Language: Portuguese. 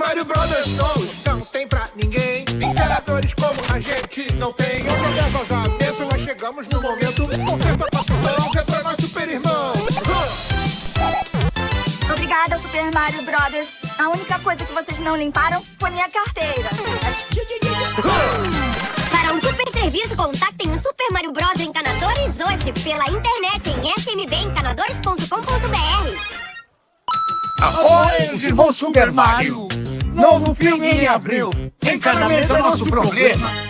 Mario Brothers somos, não tem pra ninguém. Encanadores como a gente não tem. Onde houver vazamento, nós chegamos no momento. Conserta a papelão, é pra nós super irmão. Obrigada, Super Mario Brothers. A única coisa que vocês não limparam foi minha carteira. Para um super serviço, contactem o Super Mario Bros. Encanadores hoje pela internet em smbeencanadores.com.br. Apoiem os irmãos Super Mario! Novo filme em abril. Encanamento é nosso problema.